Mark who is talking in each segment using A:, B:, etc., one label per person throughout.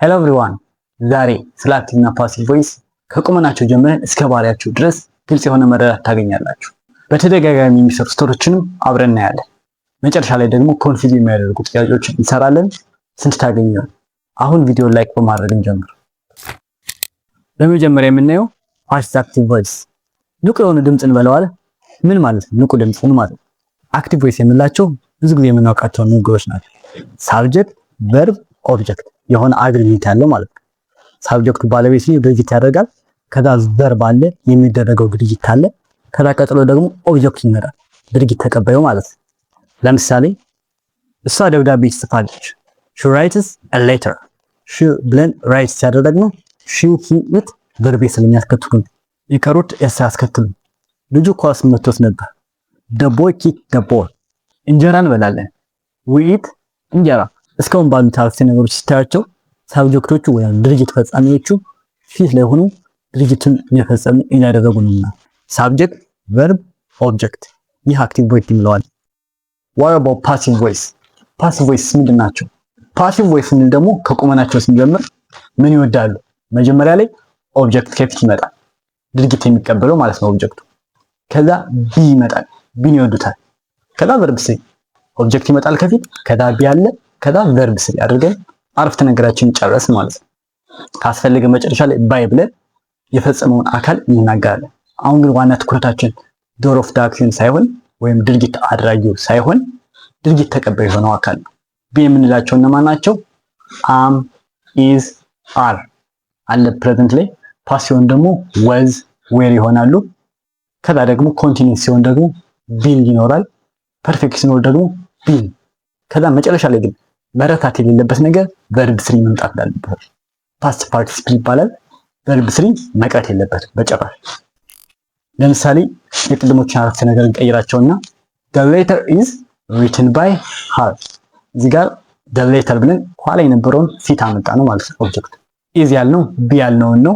A: ሄሎ ኤቭሪዋን ዛሬ ስለ አክቲቭ እና ፓሲቭ ቮይስ ከቁመናቸው ጀምረን እስከ ባህሪያቸው ድረስ ግልጽ የሆነ መረዳት ታገኛላችሁ። በተደጋጋሚ የሚሰሩ ስቶሪዎችንም አብረን እናያለን። መጨረሻ ላይ ደግሞ ኮንፊዝ የሚያደርጉ ጥያቄዎችን እንሰራለን። ስንት ታገኙ? አሁን ቪዲዮ ላይክ በማድረግ እንጀምር። በመጀመሪያ የምናየው ፓሲቭ አክቲቭ ቮይስ ንቁ የሆነ ድምጽን በለዋል። ምን ማለት ነው? ንቁ ድምጽ ምን ማለት ነው? አክቲቭ ቮይስ የምንላቸው ብዙ ጊዜ የምናውቃቸው ንግግሮች ናቸው። ሳብጀክት፣ ቨርብ፣ ኦብጀክት የሆነ አግሪሜንት ያለው ማለት ነው። ሳብጀክቱ ባለቤት ነው ድርጊት ያደርጋል። ከዛ ቨርብ አለ የሚደረገው ድርጊት አለ። ከዛ ቀጥሎ ደግሞ ኦብጀክት ይመጣል ድርጊት ተቀባዩ ማለት ነው። ለምሳሌ እሷ ደብዳቤ ትጽፋለች። she writes a letter she ብለን ራይት ሲያደርግ ነው she he it ቨርብ ስለሚያስከትሉ የቀሩት ኤስ ያስከትሉ። ልጁ ኳስ መቶት ነበር። the boy kicked the ball እንጀራ እንበላለን we eat እንጀራ። እስካሁን ባሉት አረፍተ ነገሮች ስታያቸው ሳብጀክቶቹ ወይም ድርጊት ፈጻሚዎቹ ፊት ላይ ሆኖ ድርጊቱን እየፈጸሙ እያደረጉ ነውና ሳብጀክት፣ ቨርብ፣ ኦብጀክት ይህ አክቲቭ ቮይስ እንለዋለን። what about passive voice? passive voice ምንድን ናቸው? passive voice ስንል ደግሞ ከቁመናቸው ስንጀምር ምን ይወዳሉ? መጀመሪያ ላይ ኦብጀክት ከፊት ይመጣል ድርጊት የሚቀበለው ማለት ነው ኦብጀክቱ። ከዛ ቢ ይመጣል ቢን ይወዱታል። ከዛ ቨርብ ስሪ ኦብጀክት ይመጣል ከፊት ከዛ ቢ አለ ከዛ ቨርብ ስሪ አድርገን አረፍተ ነገራችንን ጨረስ ማለት ነው። ካስፈለገ መጨረሻ ላይ ባይ ብለን የፈጸመውን አካል እንናገራለን። አሁን ግን ዋና ትኩረታችን ዶር ኦፍ ዳ አክሽን ሳይሆን ወይም ድርጊት አድራጊው ሳይሆን ድርጊት ተቀባይ የሆነው አካል ነው። ቢ የምንላቸው እነማን ናቸው? አም፣ ኢዝ፣ አር አለ ፕሬዘንት ላይ። ፓስ ሲሆን ደግሞ ወዝ፣ ዌር ይሆናሉ። ከዛ ደግሞ ኮንቲኒዩስ ሲሆን ደግሞ ቢን ይኖራል። ፐርፌክት ሲኖር ደግሞ ቢን። ከዛ መጨረሻ ላይ ግን መረሳት የሌለበት ነገር ቨርብ ስሪ መምጣት አለበት። ፓስት ፓርቲሲፕል ይባላል። ቨርብ ስሪ መቅረት የለበትም በጭራሽ። ለምሳሌ የቅድሞችን አረፍተ ነገር እንቀይራቸውና the letter is written by her እዚህ ጋር the letter ብለን ኋላ የነበረውን ፊት አመጣ ነው ማለት ነው ኦብጀክት። is ያልነው ቢ ያልነውን ነው።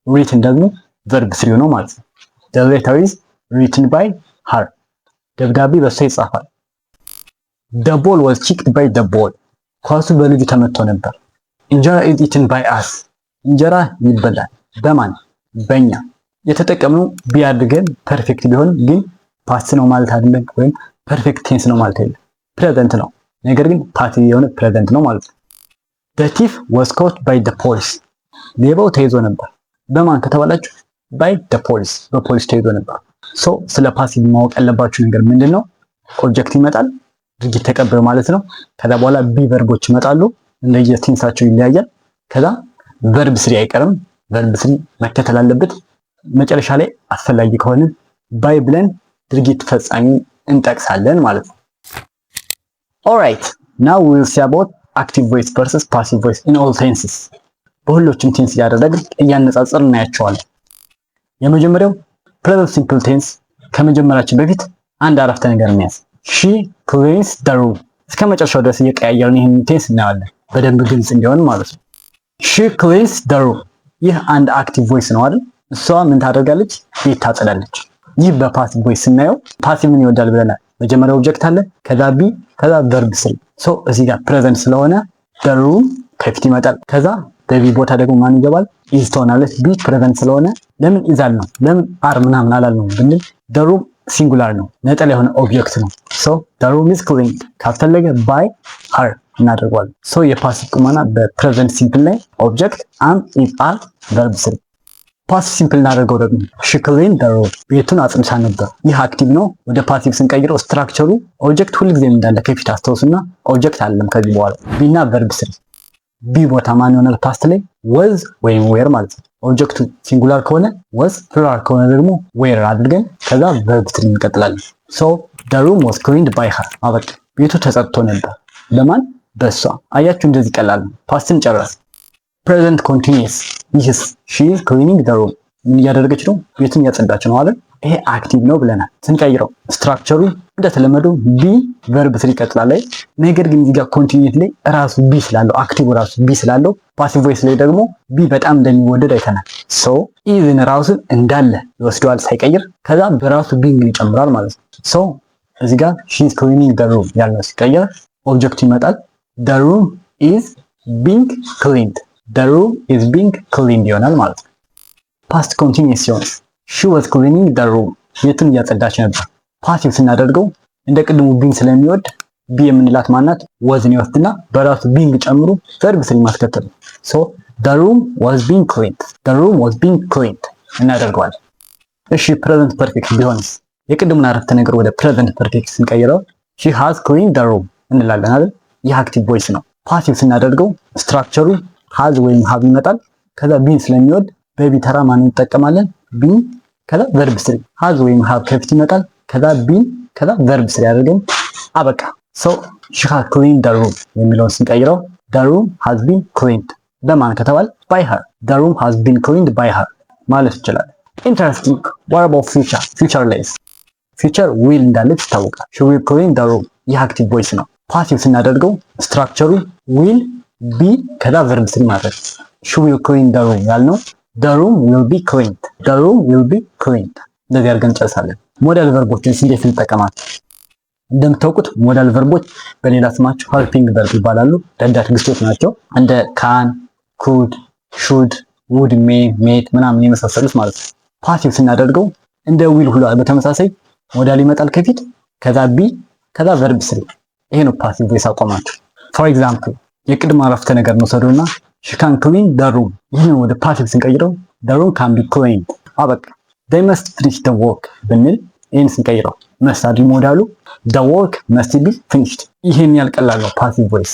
A: written ደግሞ ቨርብ ስሪ ነው ማለት ነው። the letter is written by her ደብዳቤ በሷ ይጻፋል። the ball was kicked by the ball ኳሱ በልጁ ተመቶ ነበር። እንጀራ is eaten by us እንጀራ ይበላል በማን? በእኛ። የተጠቀምነው ቢ አድርገን ፐርፌክት ቢሆን ግን ፓስት ነው ማለት አይደለም፣ ወይም ፐርፌክት ቴንስ ነው ማለት አይደለም። ፕሬዘንት ነው፣ ነገር ግን ፓሲቭ የሆነ ፕሬዘንት ነው ማለት ነው። the thief was caught by the police ሌባው ተይዞ ነበር በማን ከተባላችሁ by the police በፖሊስ ተይዞ ነበር። ሶ ስለ ፓሲቭ ማወቅ ያለባችሁ ነገር ምንድነው? ኦብጀክት ይመጣል ድርጊት ተቀባዩ ማለት ነው። ከዛ በኋላ ቢ ቨርቦች ይመጣሉ እንደየቴንሳቸው ይለያያል። ከዛ ቨርብ ስሪ አይቀርም፣ ቨርብ ስሪ መከተል አለበት። መጨረሻ ላይ አስፈላጊ ከሆነ ባይ ብለን ድርጊት ፈጻሚ እንጠቅሳለን ማለት ነው። ኦልራይት ናው ዊ ዊል ሲ አባውት አክቲቭ ቮይስ ቨርሰስ ፓሲቭ ቮይስ ኢን ኦል ቴንስስ በሁሎችም ቴንስ እያደረግን እያነጻጸር እናያቸዋለን። የመጀመሪያው ፕሬዘንት ሲምፕል ቴንስ። ከመጀመራችን በፊት አንድ አረፍተ ነገር እንያዝ። ሺ ክሊንስ ዘ ሩም እስከ መጨረሻው ድረስ እየቀያየርን ይህን ቴንስ እናያለን በደንብ ግልጽ እንዲሆን ማለት ነው። ሺ ክሊንስ ዘ ሩም ይህ አንድ አክቲቭ ቮይስ ነው አይደል? እሷ ምን ታደርጋለች? ቤት ታጸዳለች። ይህ በፓሲቭ ቮይስ ስናየው ፓሲቭ ምን ይወዳል ብለናል። መጀመሪያ ኦብጀክት አለ ከዛ ቢ ከዛ ቨርብ ስሪ። ሶ እዚህ ጋር ፕሬዘንት ስለሆነ ዘ ሩም ከፊት ይመጣል። ከዛ በቢ ቦታ ደግሞ ማን ይገባል? ኢዝ ትሆናለች። ቢ ፕሬዘንት ስለሆነ ለምን ኢዛል ነው ለምን አር ምናምን አላልነው ብንል ዘ ሩም ሲንጉላር ነው፣ ነጠላ የሆነ ኦብጀክት ነው። ሶ the room is cleaned ካስፈለገ by her እናደርገዋለን። ሶ የፓሲቭ ቁመና በፕሬዘንት ሲምፕል ላይ ኦብጀክት am is are verb ስሪ። ፓሲቭ ሲምፕል እናደርገው ደግሞ she cleaned the room ቤቱን አጽድታ ነበር። ይህ አክቲቭ ነው። ወደ ፓሲቭ ስንቀይረው ስትራክቸሩ ኦብጀክት ሁልጊዜ እንዳለ ከፊት አስተውሱና ኦብጀክት አለም ከዚህ በኋላ ቢ እና verb ስሪ። ቢ ቦታ ማን ይሆናል? ፓስት ላይ was ወይም were ማለት ነው። ኦብጀክቱ ሲንጉላር ከሆነ was፣ ፕሉራል ከሆነ ደግሞ were አድርገን ከዛ verb ስሪ እንቀጥላለን። ሶ the room was cleaned by her አበቃ። ቤቱ ተጸድቶ ነበር ለማን? በሷ። አያችሁ እንደዚህ ቀላል ነው። ፓስትን ጨረስ። ፕሬዘንት ኮንቲኒየስ ይህስ she is cleaning the room ምን እያደረገች ነው? ቤቱን እያጸዳች ነው አይደል? ይሄ አክቲቭ ነው ብለናል። ስንቀይረው ስትራክቸሩ እንደተለመደው ቢ ቨርብ ስሪ ይቀጥላል። ነገር ግን እዚህ ጋር ኮንቲኒየስ ላይ ራሱ ቢ ስላለው አክቲቭ ራሱ ቢ ስላለው ፓሲቭ ቮይስ ላይ ደግሞ ቢ በጣም እንደሚወደድ አይተናል። ሶ ኢቭን ራሱ እንዳለ ይወስደዋል ሳይቀይር፣ ከዛ በራሱ ቢንግ ይጨምራል ማለት ነው። ሶ እዚህ ጋር she is cleaning the room ያለው ሲቀየር ኦብጀክቱ ይመጣል። the room is being cleaned the room is being cleaned ይሆናል ማለት ነው። ፓስት ኮንቲኒየስ ሲሆን she was cleaning the room ቤቱን እያጸዳች ነበር። ፓሲቭ ስናደርገው እንደ ቅድሙ ቢን ስለሚወድ ቢ የምንላት ማናት ወዝን ይወስድና በራሱ ቢንግ ጨምሮ ቨርብ ስሪ ማስከተል። so the room was being cleaned the room was being cleaned እናደርገዋለን። እሺ ፕሬዘንት ፐርፌክት ቢሆንስ የቅድሙን አረፍተ ነገር ወደ ፕሬዘንት ፐርፌክት ስንቀይረው she has cleaned the room እንላለን አይደል? ይህ አክቲቭ ቮይስ ነው። ፓሲቭ ስናደርገው ስትራክቸሩ has ወይም have ይመጣል። ከዛ ቢን ስለሚወድ በቢ ተራ ማን እንጠቀማለን? ቢን ከዛ ቨርብ ስሪ has ወይም have ከፊት ይመጣል። ከዛ ቢን ከዛ ቨርብ ስሪ አድርገን አበቃ። so she has cleaned the room የሚለውን ስንቀይረው the room has been cleaned በማን ከተባለ by her the room has been cleaned by her ማለት ይችላል። ኢንተረስቲንግ what about future future ላይስ future will እንዳለች ይታወቃል። she will clean the room ይህ አክቲቭ ቮይስ ነው። ፓሲቭ ስናደርገው ስትራክቸሩ will be ከዛ ቨርብ ስሪ ማድረግ she will clean the room ያልነው the room will be cleaned the room will be cleaned እንደዚህ አድርገን እንጨርሳለን። ሞዳል ቨርቦችን እንዴት እንጠቀማለን? እንደምታውቁት ሞዳል ቨርቦች በሌላ ስማቸው ሄልፒንግ ቨርብ ይባላሉ። ረዳት ግሶች ናቸው። እንደ ካን፣ ኩድ፣ ሹድ፣ ውድ፣ ሜይ፣ ሜት ምናምን የመሳሰሉት ማለት ነው። ፓሲቭ ስናደርገው እንደ ዊል ሁሉ በተመሳሳይ ሞዳል ይመጣል ከፊት ከዛ ቢ ከዛ ቨርብ ስሪ። ይሄ ነው ፓሲቭ ቮይስ አቋማቸው። ፎር ኤግዛምፕል የቅድመ አረፍተ ነገር እንውሰዱና she can clean the room ይህንን ወደ ፓሲቭ ስንቀይረው the room can be cleaned አበቃ። they must finish the work ብንል ይህን ስንቀይረው must አይደል ሞዳሉ the work must be finished ይሄን ያልቀላል ነው ፓሲቭ ቮይስ።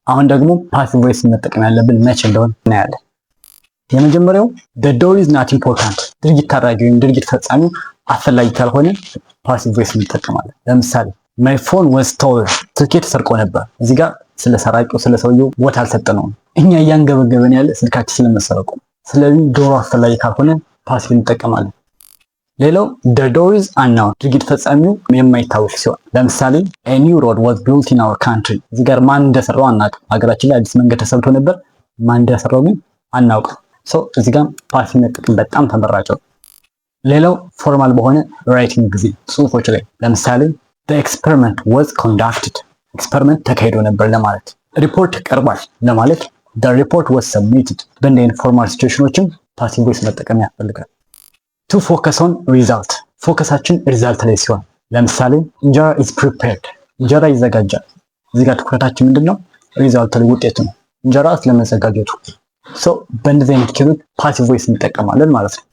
A: አሁን ደግሞ ፓሲቭ ቮይስ መጠቀም ያለብን መቼ እንደሆነ እናያለን። የመጀመሪያው the door is not important ድርጊት ታራጊ ወይም ድርጊት ፈጻሚው አስፈላጊ ካልሆነ ፓሲቭ ቮይስ እንጠቀማለን። ለምሳሌ my phone was stolen ስልኬ ተሰርቆ ነበር። እዚህ ጋር ስለ ሰራቂው ስለ ሰውየው ቦታ አልሰጠነውም። እኛ እያንገበገበን ያለ ስልካችን ስለመሰረቁ። ስለዚህ ዶሮ አስፈላጊ ካልሆነ ፓሲቭ እንጠቀማለን። ሌላው the door is unknown ድርጊት ፈጻሚው የማይታወቅ ሲሆን ለምሳሌ a new road was built in our country እዚህ ጋር ማን እንደሰራው አናውቅም። ሀገራችን ላይ አዲስ መንገድ ተሰርቶ ነበር። ማን እንደሰራው ግን አናውቅም። እዚህ ጋር ፓሲቭ መጠቀም በጣም ተመራጭ ነው። ሌላው ፎርማል በሆነ ራይቲንግ ጊዜ ጽሁፎች ላይ ለምሳሌ the experiment was conducted ኤክስፐሪመንት ተካሂዶ ነበር ለማለት። ሪፖርት ቀርቧል ለማለት the report was submitted በእንዲህ አይነት ፎርማል ሲቹዌሽኖችም ፓሲቭ ቮይስ መጠቀም ያስፈልጋል። to focus on result ፎከሳችን ሪዛልት ላይ ሲሆን ለምሳሌ እንጀራ is prepared እንጀራ ይዘጋጃል። እዚህ ጋር ትኩረታችን ምንድነው? ሪዛልት ላይ ውጤቱ ነው፣ እንጀራ ስለመዘጋጀቱ። በእንደዚህ አይነት ኬዞች ፓሲቭ ቮይስ እንጠቀማለን ማለት ነው።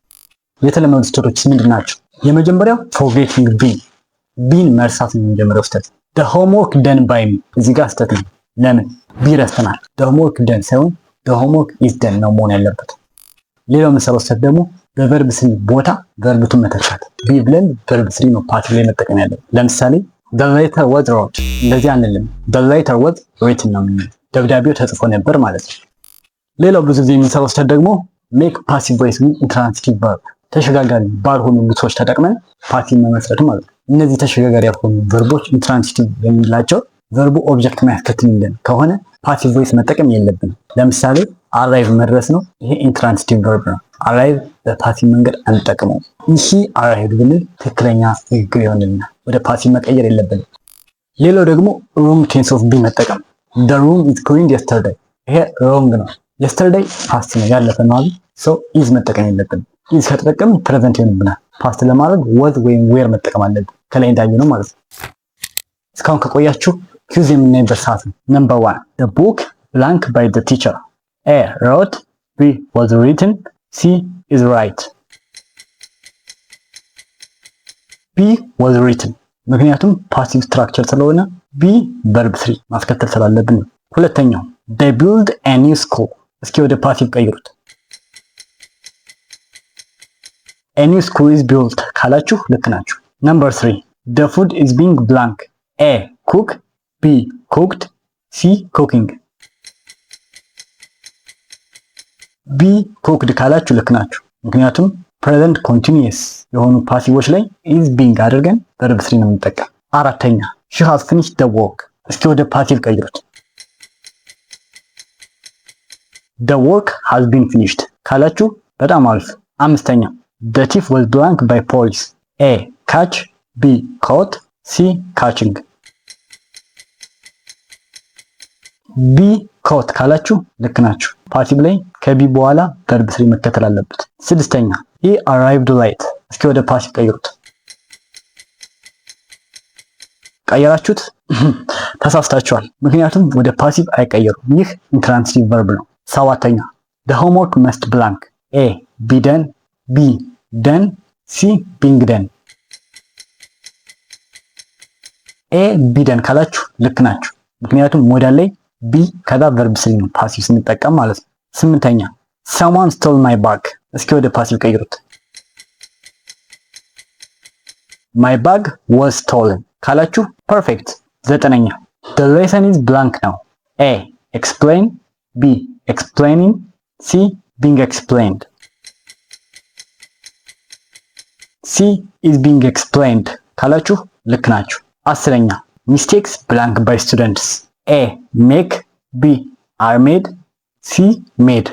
A: የተለመዱ ስህተቶች ምንድን ናቸው? የመጀመሪያው forgetting ቢን መርሳት ነው የመጀመሪያው ስህተት። the homework done by me እዚህ ጋር ስህተት ነው። ለምን? ቢ ረስተናል። the homework done ሳይሆን the homework is done ነው መሆን ያለበት። ሌላው የምንሰራው ስህተት ደግሞ በቨርብ ስሪ ቦታ ቨርብቱን መተካት። ቢ ብለን ቨርብ ስሪ ነው ፓሲቭ ላይ መጠቀም ያለብን። ለምሳሌ the letter was wrote እንደዚህ አንልም። the letter was written ነው የምንለው። ደብዳቤው ተጽፎ ነበር ማለት ነው። ሌላው ብዙ ጊዜ የምንሰራው ስህተት ደግሞ make passive voice with intransitive verb ተሸጋጋሪ ባልሆኑ ግሶች ተጠቅመን ፓሲቭ መመስረት ማለት ነው። እነዚህ ተሸጋጋሪ ያልሆኑ ቨርቦች ኢንትራንሲቲቭ የምንላቸው ቨርቡ ኦብጀክት የሚያስከትልልን ከሆነ ፓሲቭ ቮይስ መጠቀም የለብንም። ለምሳሌ አራይቭ መድረስ ነው። ይሄ ኢንትራንሲቲቭ ቨርብ ነው። አራይቭ በፓሲቭ መንገድ አንጠቅመውም። ይሄ አራይቭ ብንል ትክክለኛ ንግግር ይሆንልናል። ወደ ፓሲቭ መቀየር የለብንም። ሌላው ደግሞ ሮንግ ቴንስ ኦፍ ቢ መጠቀም። the room is cleaned yesterday ይሄ ሮንግ ነው። yesterday ፓስት ነው ያለፈ ነው አይደል? ኢዝ መጠቀም የለብንም። ኢዝ ከተጠቀምን ፕሬዘንት ይሆንብናል። ፓስት ለማድረግ was ወይም were መጠቀም አለብን። ከላይ እንዳየነው ማለት ነው። እስካሁን ከቆያችሁ ኪውዝ የምናይበት ሰዓት ነው። ነምበር 1 the book blank by the teacher A wrote B was written C is right B was written ምክንያቱም ፓሲቭ ስትራክቸር ስለሆነ B verb 3 ማስከተል ስላለብን ነው። ሁለተኛው they build a new school እስኪ ወደ ፓሲቭ ቀይሩት። a new school is built ካላችሁ ልክ ናችሁ። ነምበር 3 the food is being blank A cook B cooked C cooking B cooked ካላችሁ ልክ ናችሁ። ምክንያቱም present continuous የሆኑ ፓሲቮች ላይ is being አድርገን verb 3 ነው የምንጠቀም። አራተኛ she has finished the work እስኪ ወደ ፓሲቭ ቀይሩት። the work has been finished ካላችሁ በጣም አሪፍ። አምስተኛ the thief was blank by police A catch B caught C catching ቢ ኮት ካላችሁ ልክ ናችሁ። ፓሲቭ ላይ ከቢ በኋላ ቨርብ ስሪ መከተል አለበት። ስድስተኛ he arrived late። እስኪ ወደ ፓሲቭ ቀይሩት። ቀየራችሁት? ተሳስታችኋል። ምክንያቱም ወደ ፓሲቭ አይቀየሩም። ይህ ኢንትራንሲቲቭ ቨርብ ነው። ሰባተኛ the homework must blank a be done b done c being done። ኤ ቢ ደን ካላችሁ ልክ ናችሁ። ምክንያቱም ሞዳል ላይ ቢ ከዛ ቨርብ ስሪ ነው ፓሲቭ ስንጠቀም ማለት ነው። ስምንተኛ someone stole my bag። እስኪ ወደ ፓሲቭ ቀይሩት። my bag was stolen ካላችሁ ፐርፌክት። ዘጠነኛ the lesson is blank now a explain b explaining c being explained። c is being explained ካላችሁ ልክ ናችሁ። አስረኛ mistakes blank by students a make b are made c made።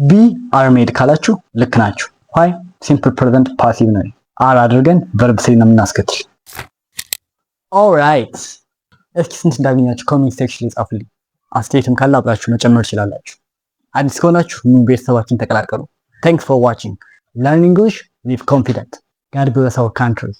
A: b are made ካላችሁ ልክ ናችሁ። why simple present passive ነው። አር አድርገን verb ስሪ ነው የምናስከትል። ኦልራይት እስኪ ስንት እንዳገኛችሁ ኮሜንት ሴክሽን ላይ ጻፉልኝ። አስተያየትም ካለ አብራችሁ መጨመር ትችላላችሁ። አዲስ ከሆናችሁ ኑ ቤተሰባችን ተቀላቀሉ። Thanks for watching. Learn English with confidence. God bless our country.